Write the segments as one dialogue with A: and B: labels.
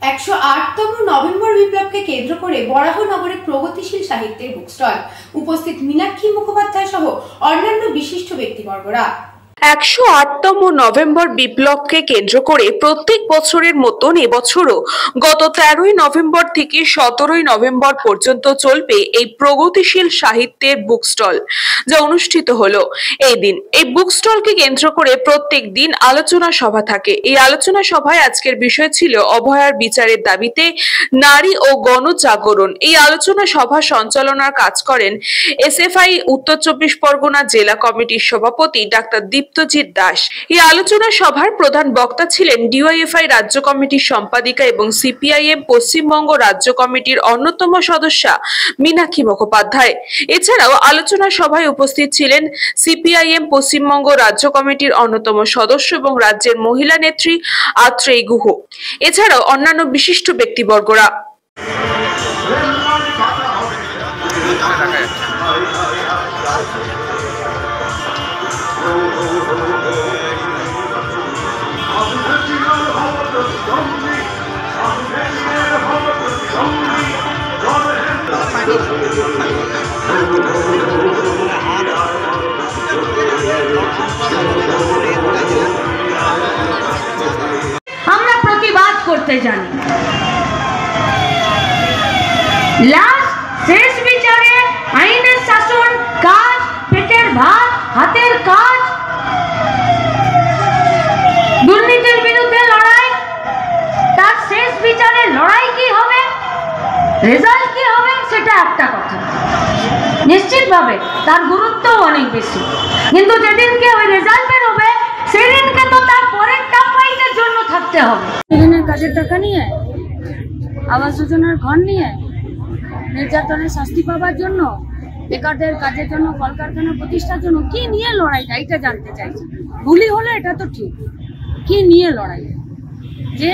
A: 108তম November বিপ্লবকে কেন্দ্র করে বরাহনগরে প্রগতিশীল সাহিত্যের বুক স্টল। উপস্থিত মীনাক্ষী মুখোপাধ্যায় সহ অন্যান্য বিশিষ্ট ব্যক্তিবর্গরা।
B: 108তম নভেম্বর বিপ্লবকে কেন্দ্র করে প্রত্যেক বছরের মতন এবছরও গত 13ই নভেম্বর থেকে 17ই নভেম্বর পর্যন্ত চলবে এই প্রগতিশীল সাহিত্যের বুক স্টল, যা অনুষ্ঠিত হলো এই দিন। এই বুক স্টলকে কেন্দ্র করে প্রত্যেক দিন আলোচনা সভা থাকে। এই আলোচনা সভায় আজকের বিষয় ছিল অভয়ার বিচারের দাবিতে নারী ও গণজাগরণ। এই আলোচনা সভা সঞ্চালনার কাজ করেন এসএফআই উত্তর 24 পরগনা জেলা কমিটির সভাপতি ডাক্তার দীপ্তজিৎ দাস। এই আলোচনা সভার প্রধান বক্তা ছিলেন ডিওয়াইএফআই রাজ্য কমিটির সম্পাদিকা এবং সিপিআইএম পশ্চিমবঙ্গ রাজ্য কমিটির অন্যতম সদস্যা মীনাক্ষী মুখোপাধ্যায়। এছাড়াও আলোচনা সভায় উপস্থিত ছিলেন সিপিআইএম পশ্চিমবঙ্গ রাজ্য কমিটির অন্যতম সদস্য এবং রাজ্যের মহিলা নেত্রী আত্রেয়ী গুহ, এছাড়াও অন্যান্য বিশিষ্ট ব্যক্তিবর্গরা।
C: আমরা প্রতিবাদ করতে জানি। শেষ বিচারে আইনের শাসন, কাজ, পেটের ভাত, হাতের কাজ, দুর্নীতির বিরুদ্ধে লড়াই, তার শেষ বিচারে লড়াই কি হবে, রেজাল্ট কি হবে, সেটা একটা কথা। নিশ্চিতভাবে তার গুরুত্বও অনেক বেশি, কিন্তু যেদিনকে ওই রেজাল্ট বেরোবে সেদিনকে তো তার পরের টাপ ফাইটের জন্য থাকতে হবে।
D: সেদিনের কাজের টাকা নিয়ে, আবাস যোজনার ঘর নিয়ে, নির্যাতনের শাস্তি পাবার জন্য, বেকারদের কাজের জন্য, কলকারখানা প্রতিষ্ঠার জন্য কি নিয়ে লড়াইটা, এটা জানতে চাইছি। ভুলই হলে এটা তো ঠিক, কি নিয়ে লড়াই, যে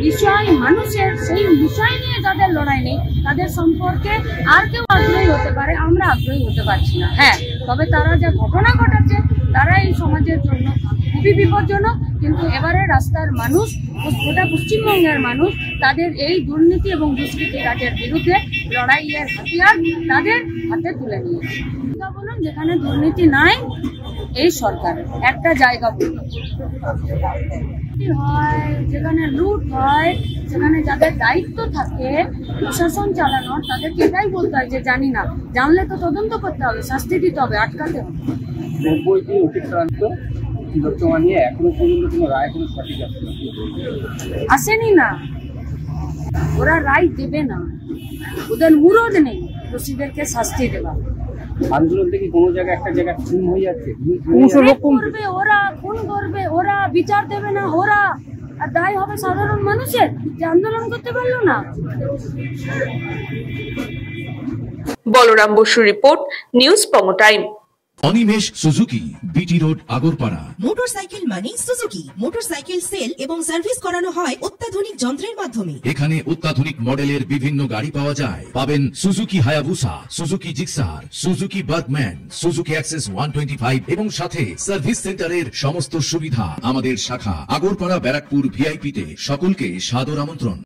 D: বিষয় মানুষের, সেই বিষয় নিয়ে যাদের লড়াই নেই তাদের সম্পর্কে আর কেউ আগ্রহী হতে পারে, আমরা আগ্রহী হতে পারছি না। হ্যাঁ, তবে তারা যা ঘটনা ঘটাচ্ছে তারা এই সমাজের জন্য খুবই বিপজ্জনক। কিন্তু এবারে রাস্তার মানুষ, গোটা পশ্চিমবঙ্গের মানুষ তাদের এই দুর্নীতি এবং দুষ্কৃতি কাজের বিরুদ্ধে লড়াইয়ের হাতিয়ার তাদের হাতে তুলে নিয়েছে। বলুন, যেখানে দুর্নীতি নাই এই সরকারের একটা জায়গা বলুন হয়, যেখানে লুট হয়, সেখানে যাদের দায়িত্ব থাকে প্রশাসন চালানোর, তাদেরকে এটাই বলতে হয় যে জানি না, জানলে তো তদন্ত করতে হবে, শাস্তি দিতে হবে, আটকাতে হবে। আসেনি না, ওরা রায় দেবে না, ওদের মুরদ নেই দোষীদেরকে শাস্তি দেওয়া।
E: আন্দোলন থেকে কোনো জায়গায় একটা জায়গায় খুন হয়ে যাচ্ছে,
D: করবে ওরা, খুন করবে ওরা, বিচার দেবে না ওরা, আর দায় হবে সাধারণ মানুষের যে আন্দোলন করতে পারলো না।
B: বলরাম বসুর রিপোর্ট, নিউজ পঙ্গ time.
F: Animesh Suzuki, BT road, Agarpara.
G: Motorcycle মানে সুজুকি। মোটরসাইকেল সেল এবং সার্ভিস করানো হয় অত্যাধুনিক যন্ত্রের মাধ্যমে।
F: এখানে অত্যাধুনিক মডেলের বিভিন্ন গাড়ি পাওয়া যায়। পাবেন Suzuki Hayabusa, Suzuki Gixxer, Suzuki Bergman, Suzuki access 125 এবং সাথে সার্ভিস সেন্টারের সমস্ত সুবিধা। আমাদের শাখা আগরপাড়া ব্যারাকপুর ভিআইপি তে সকলকে সাদর আমন্ত্রণ।